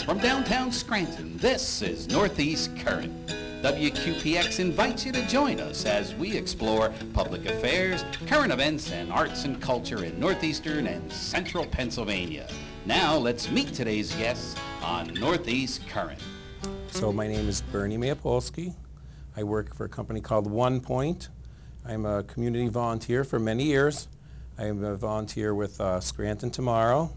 From downtown Scranton, this is Northeast Current. WQPX invites you to join us as we explore public affairs, current events, and arts and culture in northeastern and central Pennsylvania. Now, let's meet today's guests on Northeast Current. So my name is Bernie Maopolski. I work for a company called 1 Point. I'm a community volunteer for many years. I'm a volunteer with Scranton Tomorrow,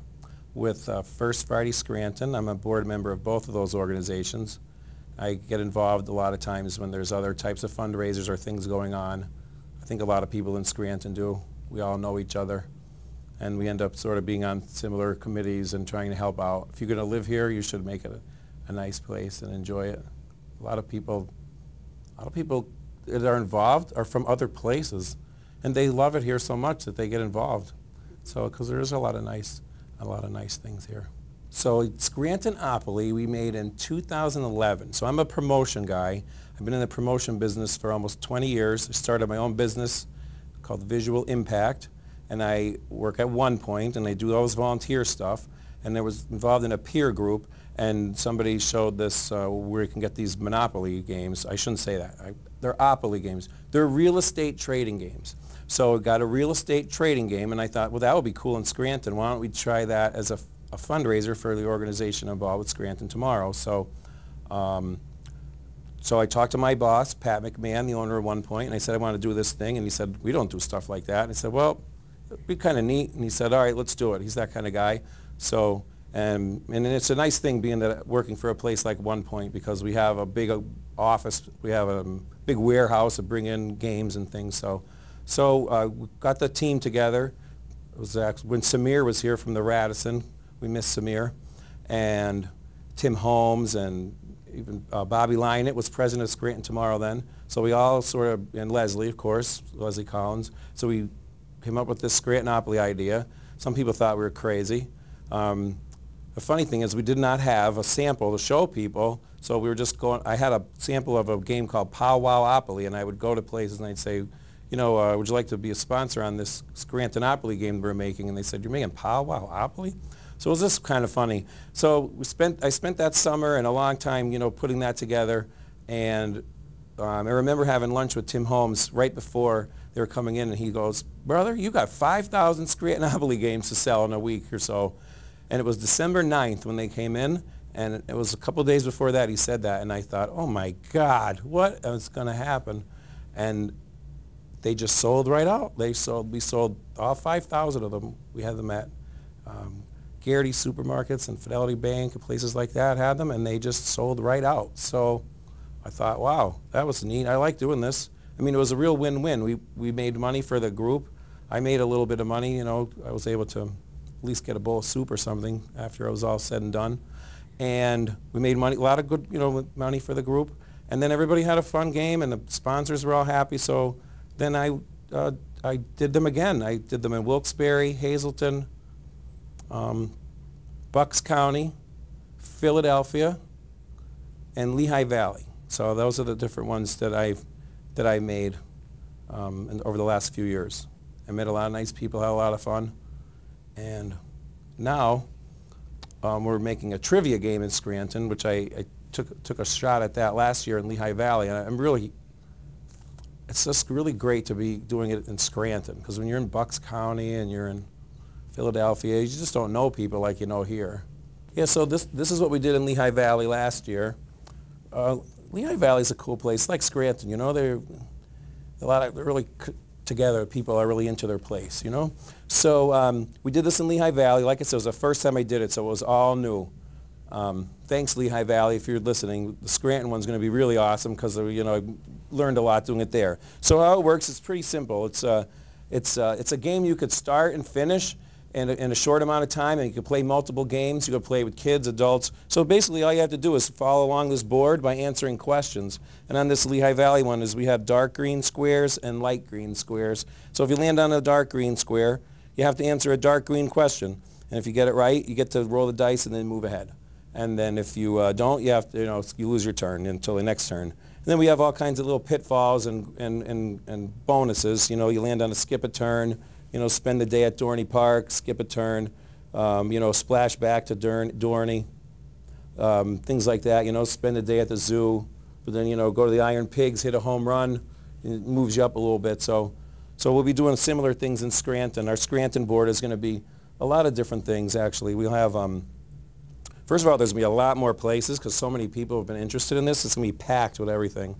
with First Friday Scranton. I'm a board member of both of those organizations. I get involved a lot of times when there's other types of fundraisers or things going on. I think a lot of people in Scranton do. We all know each other, and we end up sort of being on similar committees and trying to help out. If you're going to live here, you should make it a nice place and enjoy it. A lot of people that are involved are from other places, and they love it here so much that they get involved. So, because there is a lot of nice things here. So Scrantonopoly we made in 2011. So I'm a promotion guy. I've been in the promotion business for almost 20 years. I started my own business called Visual Impact, and I work at 1 Point, and I do all this volunteer stuff. And I was involved in a peer group, and somebody showed this where you can get these Monopoly games. I shouldn't say that. They're Opoly games. They're real estate trading games. So I got a real estate trading game, and I thought, well, that would be cool in Scranton. Why don't we try that as a fundraiser for the organization involved with Scranton Tomorrow? So, so I talked to my boss, Pat McMahon, the owner of 1 Point, and I said, I want to do this thing. And he said, we don't do stuff like that. And I said, well, it'd be kind of neat. And he said, all right, let's do it. He's that kind of guy. So, and it's a nice thing being that working for a place like 1 Point, because we have a big office, we have a big warehouse to bring in games and things. So we got the team together. It was actually when Samir was here from the Radisson. We missed Samir, and Tim Holmes, and even Bobby Lynett was president of Scranton Tomorrow then. So we all sort of, and Leslie, of course, Leslie Collins. So we came up with this Scrantonopoly idea. Some people thought we were crazy. The funny thing is we did not have a sample to show people, so we were just going, I had a sample of a game called Pow Wow-opoly, and I would go to places and I'd say, you know, would you like to be a sponsor on this Scrantonopoly game we're making? And they said, you're making Pow Wow-opoly? So it was just kind of funny. So I spent that summer and a long time, you know, putting that together, and I remember having lunch with Tim Holmes right before they were coming in, and he goes, brother, you got 5,000 Scrantonopoly games to sell in a week or so. And it was December 9th when they came in, and it was a couple days before that he said that, and I thought, oh my God, what is going to happen? And they just sold right out. We sold all 5,000 of them. We had them at Garrity Supermarkets and Fidelity Bank and places like that had them, and they just sold right out. So I thought, wow, that was neat. I like doing this. I mean, it was a real win-win. We made money for the group. I made a little bit of money, you know. I was able to at least get a bowl of soup or something after it was all said and done. And we made money, a lot of good, you know, money for the group. And then everybody had a fun game, and the sponsors were all happy. So then I did them again. I did them in Wilkes-Barre, Hazleton, Bucks County, Philadelphia, and Lehigh Valley. So those are the different ones that I made over the last few years. I met a lot of nice people, had a lot of fun. And now we're making a trivia game in Scranton, which I took a shot at that last year in Lehigh Valley. And it's just really great to be doing it in Scranton, because when you're in Bucks County and you're in Philadelphia, you just don't know people like you know here. Yeah, so this is what we did in Lehigh Valley last year. Lehigh Valley is a cool place, like Scranton, you know. They're really together. People are really into their place, you know. So we did this in Lehigh Valley. Like I said, it was the first time I did it, so it was all new. Thanks, Lehigh Valley, if you're listening. The Scranton one's going to be really awesome, because you know, I learned a lot doing it there. So how it works is pretty simple. It's a game you could start and finish in a short amount of time, and you can play multiple games. You can play with kids, adults. So basically all you have to do is follow along this board by answering questions. And on this Lehigh Valley one we have dark green squares and light green squares. So if you land on a dark green square, you have to answer a dark green question. And if you get it right, you get to roll the dice and then move ahead. And then if you don't, you have to, you lose your turn until the next turn. And then we have all kinds of little pitfalls and bonuses. You land on a skip a turn, spend the day at Dorney Park, skip a turn, splash back to Dorney. things like that, you know, spend a day at the zoo, but then, you know, go to the Iron Pigs, hit a home run, and it moves you up a little bit. So we'll be doing similar things in Scranton. Our Scranton board is going to be a lot of different things, actually. We'll have, first of all, there's going to be a lot more places because so many people have been interested in this. It's going to be packed with everything.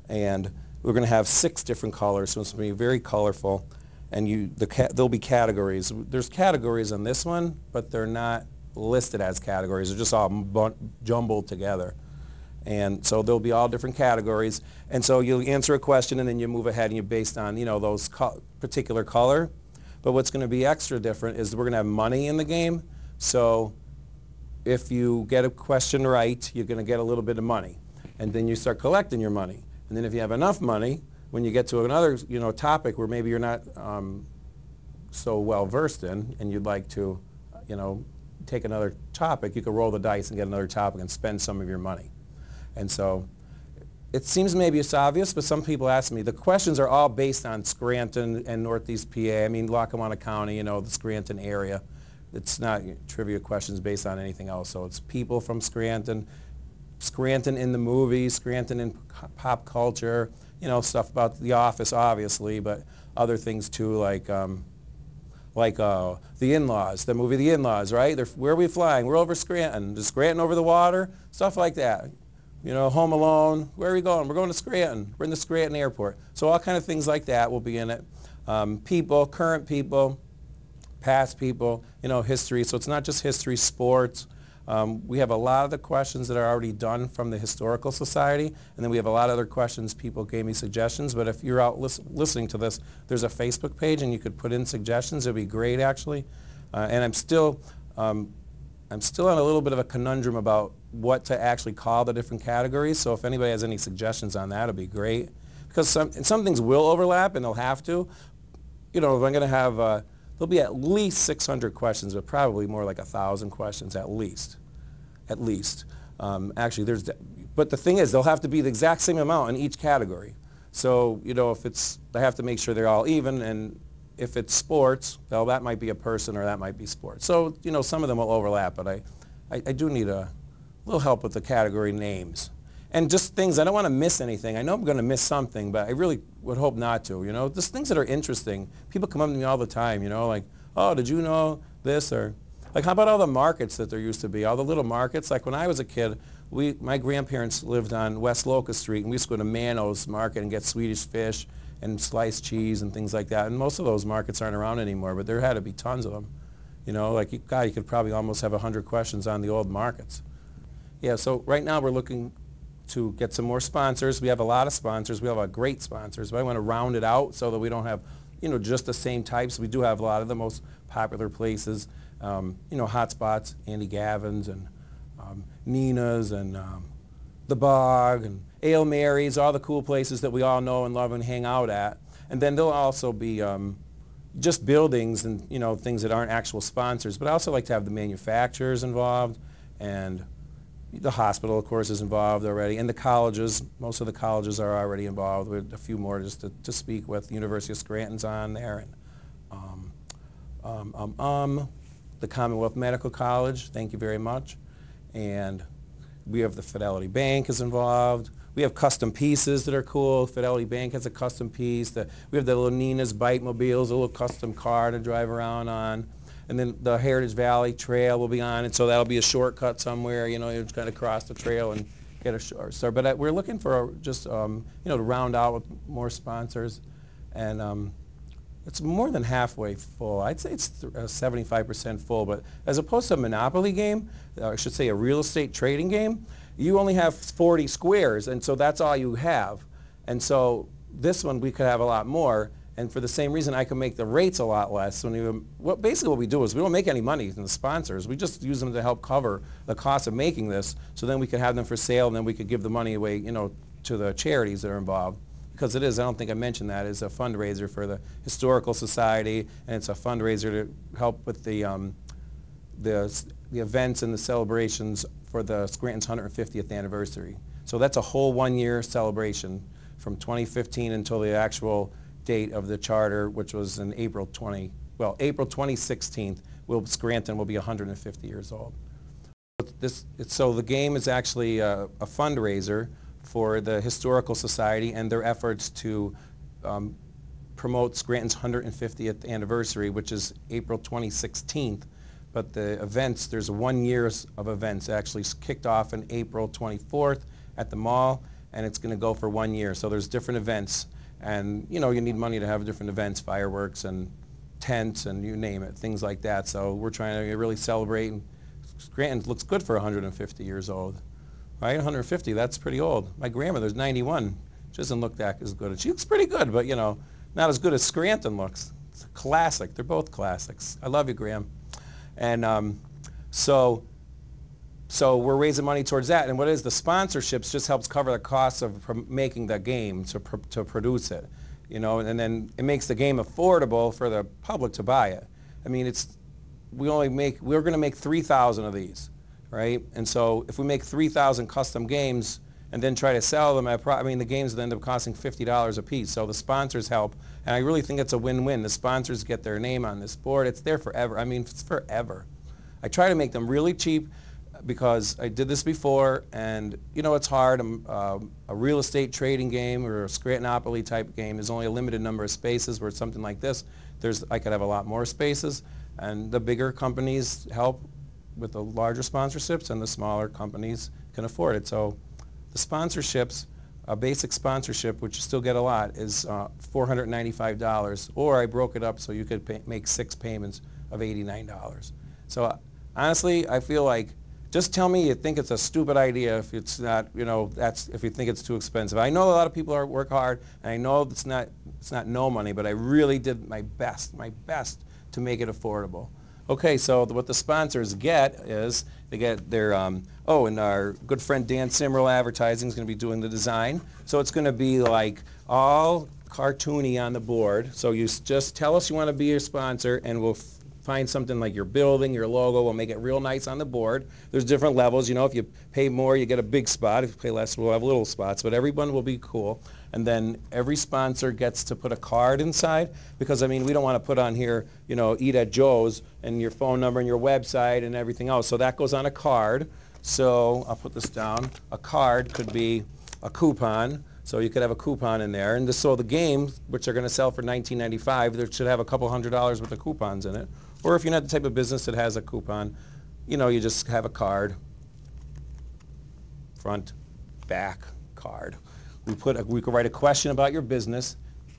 And we're going to have 6 different colors, so it's going to be very colorful. And there'll be categories. There's categories on this one, but they're not listed as categories. They're just all jumbled together. And so there'll be all different categories. And so you'll answer a question and then you move ahead and you're based on, you know, those particular color. But what's going to be extra different is we're going to have money in the game. So if you get a question right, you're going to get a little bit of money. And then you start collecting your money. And then if you have enough money, when you get to another, you know, topic where maybe you're not so well versed in and you'd like to, you know, take another topic, you could roll the dice and get another topic and spend some of your money. And so it seems maybe it's obvious, but some people ask me, the questions are all based on Scranton and Northeast PA. I mean, Lackawanna County, you know, the Scranton area. It's not trivia questions based on anything else. So it's people from Scranton, Scranton in the movies, Scranton in pop culture, you know, stuff about The Office, obviously, but other things too, like The In-Laws, the movie The In-Laws, right? Where are we flying? We're over Scranton. Is Scranton over the water? Stuff like that. You know, Home Alone, where are we going? We're going to Scranton. We're in the Scranton airport. So all kind of things like that will be in it. People, current people, past people, you know, history. So it's not just history, sports. We have a lot of the questions that are already done from the Historical Society, and then we have a lot of other questions. People gave me suggestions, but if you're out listening to this, there's a Facebook page, and you could put in suggestions. It would be great, actually. And I'm still on a little bit of a conundrum about what to actually call the different categories, so if anybody has any suggestions on that, it would be great. Because some things will overlap, and they'll have to. You know, if I'm going to have, there'll be at least 600 questions, but probably more like 1,000 questions at least. At least. Actually, but the thing is, they'll have to be the exact same amount in each category. So, you know, I have to make sure they're all even, and if it's sports, well, that might be a person or that might be sports. So, you know, some of them will overlap, but I do need a little help with the category names. And just things, I don't want to miss anything. I know I'm going to miss something, but I really would hope not to, you know. Just things that are interesting. People come up to me all the time, you know, like, oh, did you know this? Or, like, how about all the markets that there used to be, all the little markets? Like, when I was a kid, my grandparents lived on West Locust Street, and we used to go to Mano's Market and get Swedish fish and sliced cheese and things like that. And most of those markets aren't around anymore, but there had to be tons of them. You know, like, God, you could probably almost have 100 questions on the old markets. Yeah, so right now we're looking to get some more sponsors. We have a lot of sponsors. We have great sponsors, but I want to round it out so that we don't have, you know, just the same types. We do have a lot of the most popular places, you know, hot spots, Andy Gavin's and Nina's and The Bog and Ale Mary's, all the cool places that we all know and love and hang out at. And then there'll also be just buildings and, you know, things that aren't actual sponsors. But I also like to have the manufacturers involved, and the hospital, of course, is involved already, and the colleges. Most of the colleges are already involved, with a few more just to speak with. The University of Scranton's on there, and the Commonwealth Medical College, thank you very much. And we have the Fidelity Bank is involved. We have custom pieces that are cool. Fidelity Bank has a custom piece. We have the little Nina's Bite Mobiles, a little custom car to drive around on. And then the Heritage Valley Trail will be on it, so that'll be a shortcut somewhere. You know, you just kind of cross the trail and get a short start. But we're looking for just, you know, to round out with more sponsors. And it's more than halfway full. I'd say it's 75% full. But as opposed to a Monopoly game, or I should say a real estate trading game, you only have 40 squares, and so that's all you have. And so this one we could have a lot more. And for the same reason, I can make the rates a lot less. Basically what we do is we don't make any money from the sponsors. We just use them to help cover the cost of making this, so then we could have them for sale, and then we could give the money away, you know, to the charities that are involved. Because it is, I don't think I mentioned that, is a fundraiser for the Historical Society, and it's a fundraiser to help with the events and the celebrations for the Scranton's 150th anniversary. So that's a whole one-year celebration from 2015 until the actual date of the charter, which was in April 2016, Scranton will be 150 years old. so the game is actually a fundraiser for the Historical Society and their efforts to promote Scranton's 150th anniversary, which is April 2016. But the events, there's 1 year of events actually kicked off on April 24th at the mall, and it's going to go for 1 year. So there's different events, and you know, you need money to have different events, fireworks and tents and you name it, things like that. So we're trying to really celebrate, and Scranton looks good for 150 years old, right? 150, that's pretty old. My grandmother's 91. She doesn't look that as good. She looks pretty good, but you know, not as good as Scranton looks. It's a classic. They're both classics. I love you, Graham. And so we're raising money towards that. And what is the sponsorships just helps cover the costs of making the game to produce it, you know, and then it makes the game affordable for the public to buy it. I mean, we're going to make 3,000 of these, right? And so if we make 3,000 custom games and then try to sell them I mean, the games will end up costing $50 a piece. So the sponsors help, and I really think it's a win-win. The sponsors get their name on this board. It's there forever. I mean, it's forever. I try to make them really cheap because I did this before, and you know, it's hard. A real estate trading game or a Scrantonopoly type game, there's only a limited number of spaces. Where something like this, I could have a lot more spaces, and the bigger companies help with the larger sponsorships, and the smaller companies can afford it. So the sponsorships, a basic sponsorship, which you still get a lot, is $495, or I broke it up so you could make 6 payments of $89. So honestly, I feel like, just tell me you think it's a stupid idea if it's not, you know, if you think it's too expensive. I know a lot of people work hard, and I know it's not no money, but I really did my best to make it affordable. Okay, so what the sponsors get is they get their, and our good friend Dan Simmerl Advertising is going to be doing the design. So it's going to be like all cartoony on the board. So you just tell us you want to be your sponsor, and we'll find something like your building, your logo. We'll make it real nice on the board. There's different levels. You know, if you pay more, you get a big spot. If you pay less, we'll have little spots. But everyone will be cool. And then every sponsor gets to put a card inside, because I mean, we don't want to put on here, you know, eat at Joe's and your phone number and your website and everything else. So that goes on a card. So I'll put this down. A card could be a coupon. So you could have a coupon in there. And so the games, which are going to sell for $19.95, there should have a couple $100 worth of coupons in it. Or if you're not the type of business that has a coupon, you know, you just have a card, front, back card. We could write a question about your business,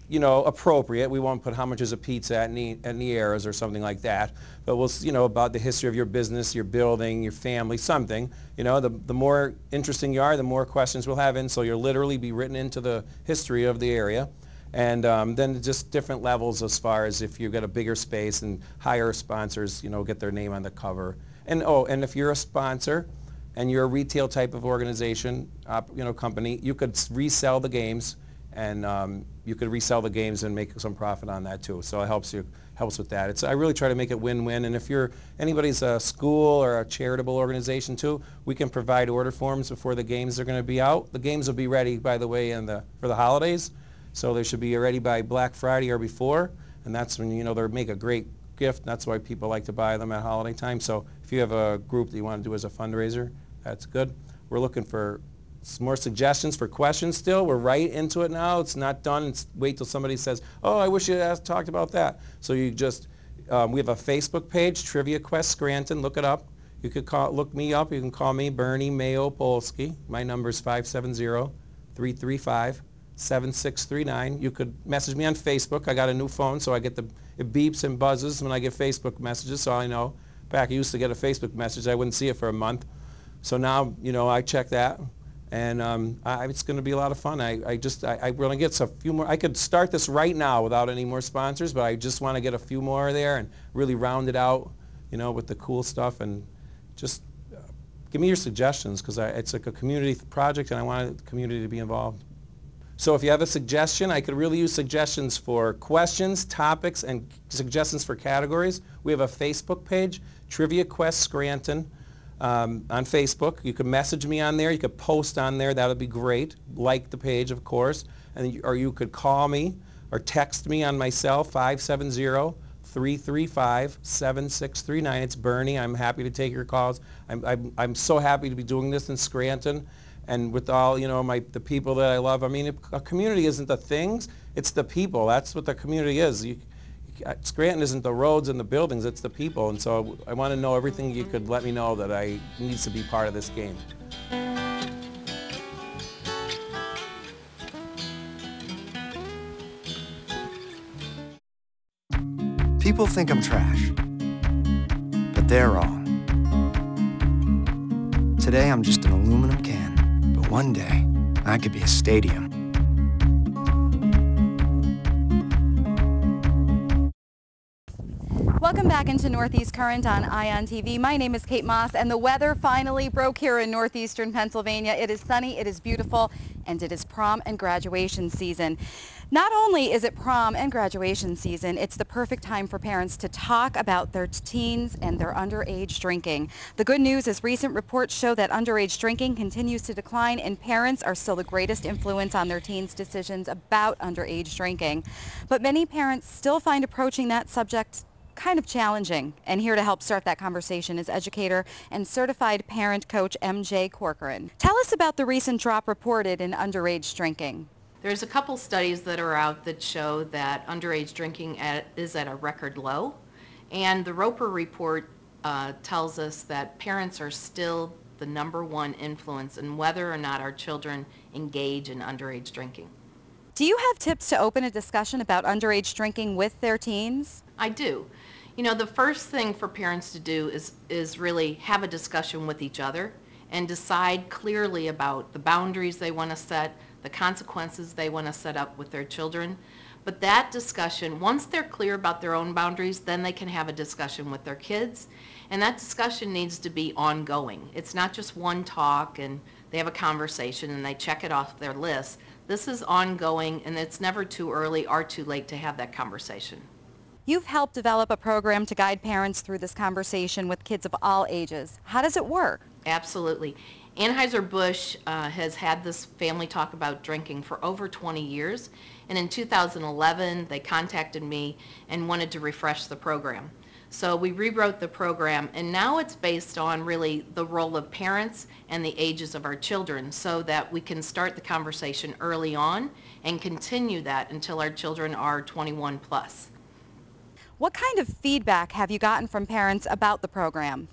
you know, appropriate. We won't put how much is a pizza at Niera's or something like that. But we'll, you know, about the history of your business, your building, your family, something. You know, the more interesting you are, the more questions we'll have in. So you'll literally be written into the history of the area. And then just different levels as far as if you get a bigger space, and higher sponsors, you know, get their name on the cover. And and if you're a sponsor and you're a retail type of organization, you know, company, you could resell the games, and you could resell the games and make some profit on that too. So it helps with that. I really try to make it win-win. And if anybody's a school or a charitable organization too, we can provide order forms before the games are going to be out. The games will be ready, by the way, for the holidays. So they should be ready by Black Friday or before, and that's when, you know, they make a great gift. That's why people like to buy them at holiday time. So if you have a group that you want to do as a fundraiser, that's good. We're looking for some more suggestions for questions still. We're right into it now. It's not done. Wait till somebody says, oh, I wish you had talked about that. So you just, we have a Facebook page, Trivia Quest Scranton. Look it up. You could look me up. You can call me Bernie Maopolski. My number is 570-335-7639. You could message me on Facebook. I got a new phone, so it beeps and buzzes when I get Facebook messages, so I know. Back I used to get a Facebook message, I wouldn't see it for a month. So now, you know, I check that, and it's going to be a lot of fun. I want to get a few more. I could start this right now without any more sponsors, but I just want to get a few more there and really round it out, you know, with the cool stuff. And just give me your suggestions, because it's like a community project, and I want the community to be involved. So if you have a suggestion, I could really use suggestions for questions, topics, and suggestions for categories. We have a Facebook page, Trivia Quest Scranton, on Facebook. You can message me on there. You could post on there. That would be great. Like the page, of course. Or you could call me or text me on my cell, 570 335-7639. It's Bernie. I'm happy to take your calls. I'm so happy to be doing this in Scranton, and with all, you know, the people that I love. I mean, a community isn't the things, it's the people. That's what the community is. Scranton isn't the roads and the buildings, it's the people. And so I want to know everything you could let me know that I needs to be part of this game. People think I'm trash, but they're wrong. Today I'm just an aluminum can, but one day I could be a stadium. Welcome back into Northeast Current on ION TV. My name is Kate Moss, and the weather finally broke here in northeastern Pennsylvania. It is sunny, it is beautiful, and it is prom and graduation season. Not only is it prom and graduation season, it's the perfect time for parents to talk about their teens and their underage drinking. The good news is recent reports show that underage drinking continues to decline, and parents are still the greatest influence on their teens' decisions about underage drinking. But many parents still find approaching that subject kind of challenging. And here to help start that conversation is educator and certified parent coach MJ Corcoran. Tell us about the recent drop reported in underage drinking. There's a couple studies that are out that show that underage drinking is at a record low, and the Roper report tells us that parents are still the #1 influence in whether or not our children engage in underage drinking. Do you have tips to open a discussion about underage drinking with their teens? I do. You know, the first thing for parents to do is really have a discussion with each other and decide clearly about the boundaries they want to set, the consequences they want to set up with their children. But that discussion, once they're clear about their own boundaries, then they can have a discussion with their kids. And that discussion needs to be ongoing. It's not just one talk and they have a conversation and they check it off their list. This is ongoing, and it's never too early or too late to have that conversation. You've helped develop a program to guide parents through this conversation with kids of all ages. How does it work? Absolutely. Anheuser-Busch has had this family talk about drinking for over 20 years, and in 2011 they contacted me and wanted to refresh the program. So we rewrote the program, and now it's based on really the role of parents and the ages of our children, so that we can start the conversation early on and continue that until our children are 21 plus. What kind of feedback have you gotten from parents about the program?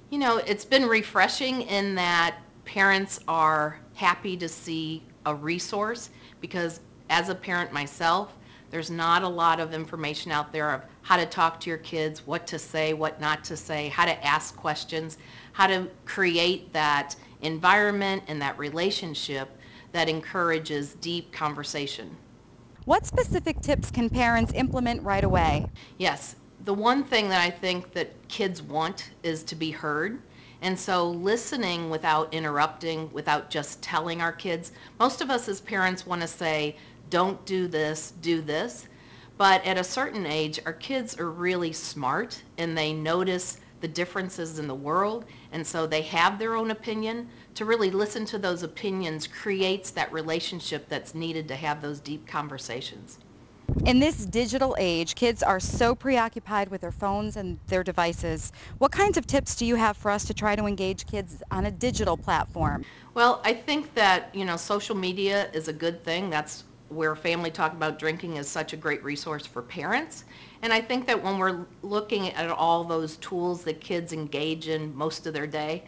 You know, it's been refreshing in that parents are happy to see a resource, because as a parent myself, there's not a lot of information out there of how to talk to your kids, what to say, what not to say, how to ask questions, how to create that environment and that relationship that encourages deep conversation. What specific tips can parents implement right away? Yes, the one thing that I think that kids want is to be heard. And so listening without interrupting, without just telling our kids. Most of us as parents want to say, don't do this, do this. But at a certain age, our kids are really smart and they notice the differences in the world, and so they have their own opinion. To really listen to those opinions creates that relationship that's needed to have those deep conversations. In this digital age, kids are so preoccupied with their phones and their devices. What kinds of tips do you have for us to try to engage kids on a digital platform? Well, I think that, you know, social media is a good thing. That's where Family Talk About Drinking is such a great resource for parents. And I think that when we're looking at all those tools that kids engage in most of their day,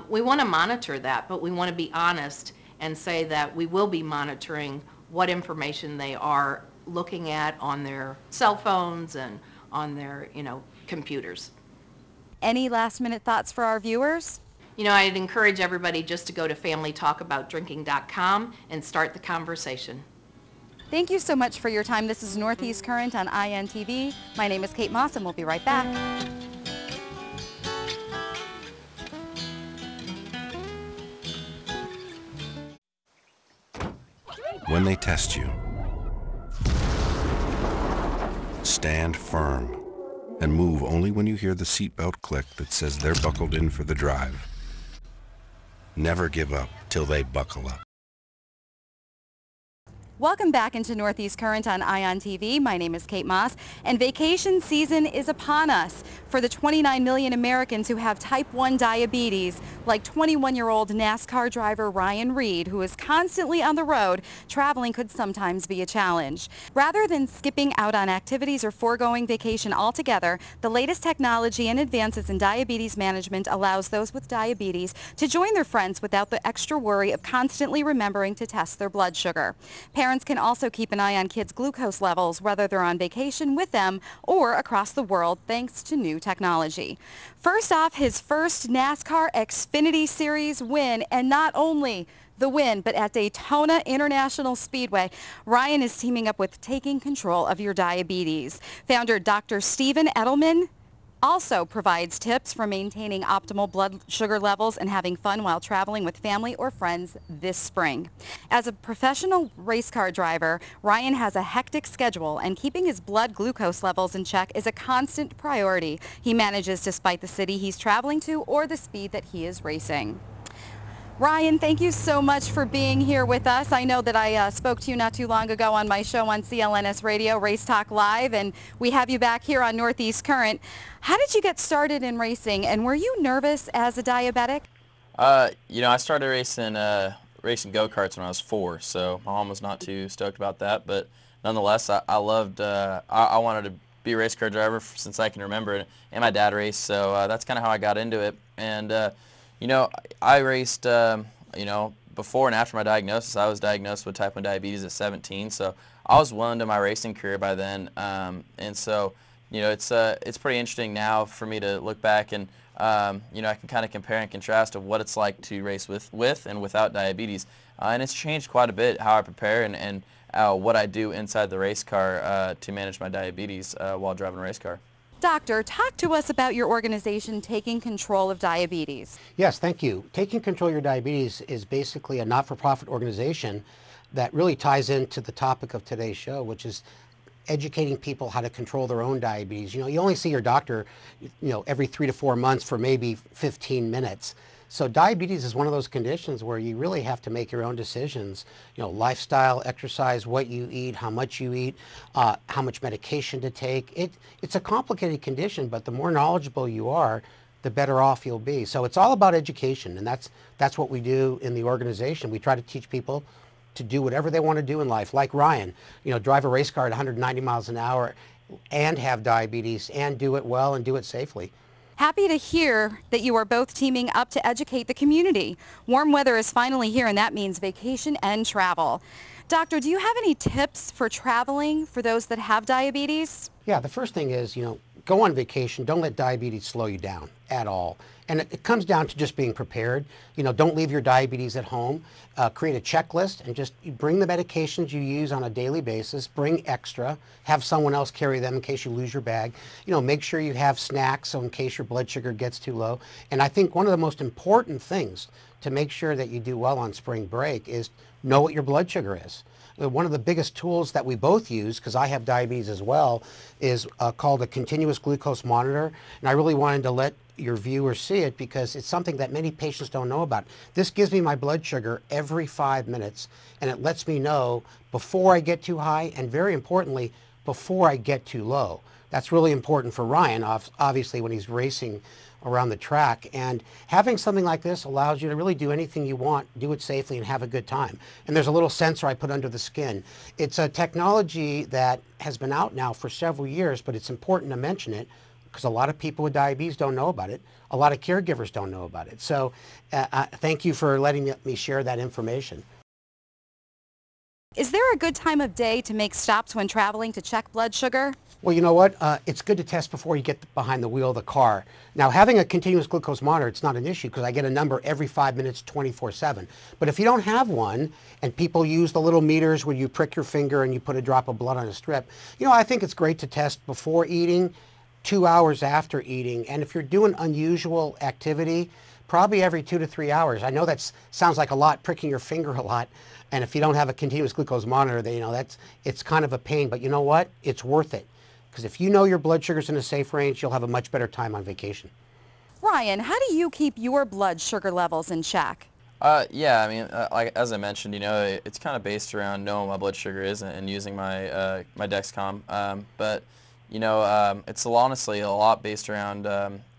we want to monitor that, but we want to be honest and say that we will be monitoring what information they are looking at on their cell phones and on their, computers. Any last minute thoughts for our viewers? I'd encourage everybody just to go to familytalkabouldrinking.com and start the conversation. Thank you so much for your time. This is Northeast Current on INTV. My name is Kate Moss, and we'll be right back. When they test you, stand firm and move only when you hear the seatbelt click that says they're buckled in for the drive. Never give up till they buckle up. Welcome back into Northeast Current on ION TV. My name is Kate Moss, and vacation season is upon us. For the 29 million Americans who have type 1 diabetes, like 21-year-old NASCAR driver Ryan Reed, who is constantly on the road, traveling could sometimes be a challenge. Rather than skipping out on activities or foregoing vacation altogether, the latest technology and advances in diabetes management allows those with diabetes to join their friends without the extra worry of constantly remembering to test their blood sugar. Parents can also keep an eye on kids' glucose levels, whether they're on vacation with them or across the world, thanks to new technology. First off, his first NASCAR XFINITY Series win, and not only the win, but at Daytona International Speedway, Ryan is teaming up with Taking Control of Your Diabetes. Founder Dr. Edelman also provides tips for maintaining optimal blood sugar levels and having fun while traveling with family or friends this spring. As a professional race car driver, Ryan has a hectic schedule, and keeping his blood glucose levels in check is a constant priority. He manages despite the city he's traveling to or the speed that he is racing. Ryan, thank you so much for being here with us. I know that I spoke to you not too long ago on my show on CLNS Radio, Race Talk Live, and we have you back here on Northeast Current. How did you get started in racing, and were you nervous as a diabetic? You know, I started racing go-karts when I was 4, so my mom was not too stoked about that, but nonetheless, I loved, I wanted to be a race car driver since I can remember it, and my dad raced, so that's kind of how I got into it. And you know, I raced, you know, before and after my diagnosis. I was diagnosed with type 1 diabetes at 17, so I was well into my racing career by then. And so, you know, it's pretty interesting now for me to look back and, you know, I can kind of compare and contrast of what it's like to race with and without diabetes. And it's changed quite a bit how I prepare and what I do inside the race car to manage my diabetes while driving a race car. Doctor, talk to us about your organization, Taking Control of Diabetes. Yes, thank you. Taking Control of Your Diabetes is basically a not-for-profit organization that really ties into the topic of today's show, which is educating people how to control their own diabetes. You know, you only see your doctor, you know, every 3 to 4 months for maybe 15 minutes. So diabetes is one of those conditions where you really have to make your own decisions. You know, lifestyle, exercise, what you eat, how much you eat, how much medication to take. It's a complicated condition, but the more knowledgeable you are, the better off you'll be. So it's all about education, and that's what we do in the organization. We try to teach people to do whatever they want to do in life, like Ryan. You know, drive a race car at 190 miles an hour and have diabetes and do it well and do it safely. Happy to hear that you are both teaming up to educate the community. Warm weather is finally here, and that means vacation and travel. Doctor, do you have any tips for traveling for those that have diabetes? Yeah, the first thing is, you know, go on vacation. Don't let diabetes slow you down at all. And it comes down to just being prepared. You know, don't leave your diabetes at home. Create a checklist and just bring the medications you use on a daily basis. Bring extra. Have someone else carry them in case you lose your bag. You know, make sure you have snacks so in case your blood sugar gets too low. And I think one of the most important things to make sure that you do well on spring break is know what your blood sugar is. One of the biggest tools that we both use, because I have diabetes as well, is called a continuous glucose monitor. And I really wanted to let your viewers see it because it's something that many patients don't know about. This gives me my blood sugar every 5 minutes, and it lets me know before I get too high and, very importantly, before I get too low. That's really important for Ryan, obviously, when he's racing around the track. And having something like this allows you to really do anything you want, do it safely, and have a good time. And there's a little sensor I put under the skin. It's a technology that has been out now for several years, but it's important to mention it because a lot of people with diabetes don't know about it. A lot of caregivers don't know about it. So thank you for letting me share that information. Is there a good time of day to make stops when traveling to check blood sugar? Well, you know what? It's good to test before you get behind the wheel of the car. Now, having a continuous glucose monitor, it's not an issue because I get a number every 5 minutes, 24/7. But if you don't have one, and people use the little meters where you prick your finger and you put a drop of blood on a strip, you know, I think it's great to test before eating, 2 hours after eating, and if you're doing unusual activity, probably every 2 to 3 hours. I know that sounds like a lot, pricking your finger a lot, and if you don't have a continuous glucose monitor, then, you know, it's kind of a pain, but you know what? It's worth it. Because if you know your blood sugar's in a safe range, you'll have a much better time on vacation. Ryan, how do you keep your blood sugar levels in check? Yeah, I mean, like as I mentioned, you know, it's kind of based around knowing what my blood sugar is and using my my Dexcom. But you know, it's honestly a lot based around.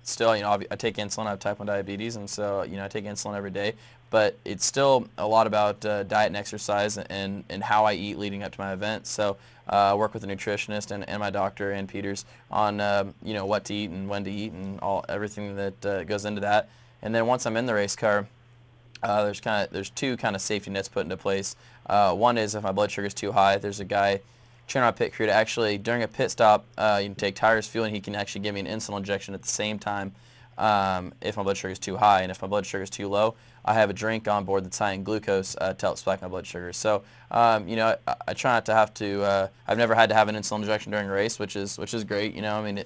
Still, you know, I take insulin. I have type 1 diabetes, and so you know, I take insulin every day. But it's still a lot about diet and exercise and how I eat leading up to my event. So I work with a nutritionist and my doctor, Ann Peters, on you know, what to eat and when to eat and everything that goes into that. And then once I'm in the race car, there's two kind of safety nets put into place. One is if my blood sugar is too high, there's a guy training our pit crew to actually, during a pit stop, you can take tires fuel and he can actually give me an insulin injection at the same time if my blood sugar is too high. And if my blood sugar is too low, I have a drink on board that's high in glucose to help spike my blood sugar. So you know, I try not to have to. I've never had to have an insulin injection during a race, which is great. You know, I mean, you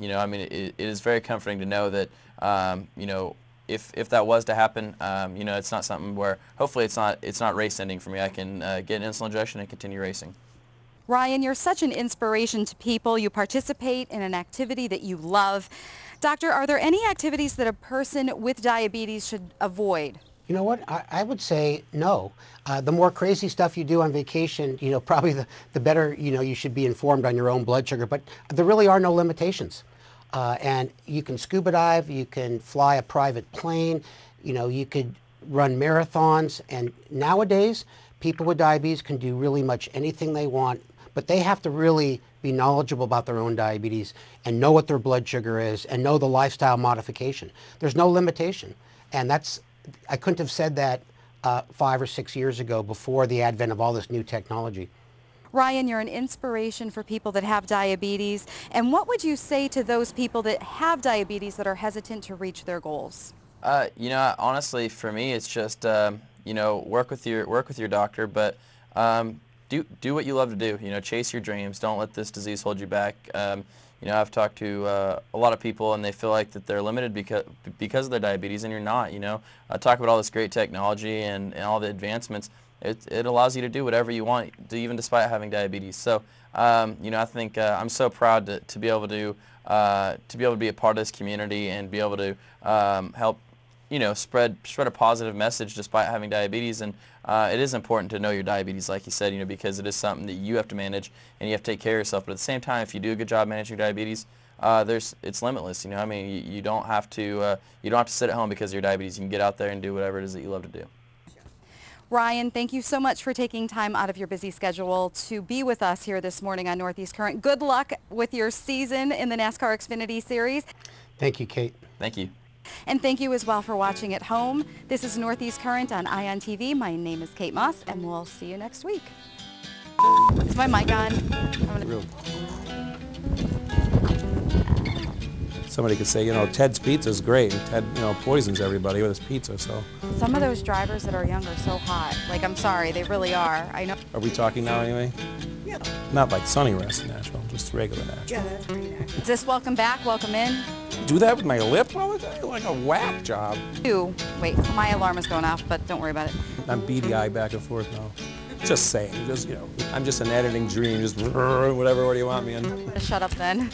know, I mean, it is very comforting to know that you know, if that was to happen, you know, it's not something where hopefully it's not race ending for me. I can get an insulin injection and continue racing. Ryan, you're such an inspiration to people. You participate in an activity that you love. Doctor, are there any activities that a person with diabetes should avoid? You know what? I would say no. The more crazy stuff you do on vacation, you know, probably the better, you know, you should be informed on your own blood sugar. But there really are no limitations. And you can scuba dive, you can fly a private plane, you know, you could run marathons. And nowadays, people with diabetes can do really much anything they want, but they have to really be knowledgeable about their own diabetes and know what their blood sugar is and know the lifestyle modification. There's no limitation. And I couldn't have said that 5 or 6 years ago before the advent of all this new technology. Ryan, you're an inspiration for people that have diabetes. And what would you say to those people that have diabetes that are hesitant to reach their goals? You know, honestly, for me, it's just you know, work with your doctor, but do what you love to do. You know, chase your dreams. Don't let this disease hold you back. You know, I've talked to a lot of people, and they feel like that they're limited because of their diabetes, and you're not. You know, talk about all this great technology and all the advancements. It allows you to do whatever you want, even despite having diabetes. So, you know, I think I'm so proud to be able to be a part of this community and be able to help, you know, spread a positive message despite having diabetes. And it is important to know your diabetes, like you said, you know, because it is something that you have to manage and you have to take care of yourself. But at the same time, if you do a good job managing your diabetes, it's limitless. You know, I mean, you don't have to sit at home because of your diabetes. You can get out there and do whatever it is that you love to do. Ryan, thank you so much for taking time out of your busy schedule to be with us here this morning on Northeast Current. Good luck with your season in the NASCAR XFINITY Series. Thank you, Kate. Thank you. And thank you as well for watching at home. This is Northeast Current on ION TV. My name is Kate Moss, and we'll see you next week. Is my mic on? Somebody could say, you know, Ted's pizza is great, and Ted, you know, poisons everybody with his pizza, so. Some of those drivers that are young are so hot. Like, I'm sorry, they really are. I know. Are we talking now anyway? Yeah. Not like Sunny Rest Nashville, just regular Nashville. Yeah, that's pretty natural. Is this welcome back, welcome in? Do that with my lip all the time? Like a whack job. Wait, my alarm is going off, but don't worry about it. I'm beady-eyed back and forth now. Just saying, just, you know, I'm just an editing dream, just whatever, what do you want me in? Shut up then.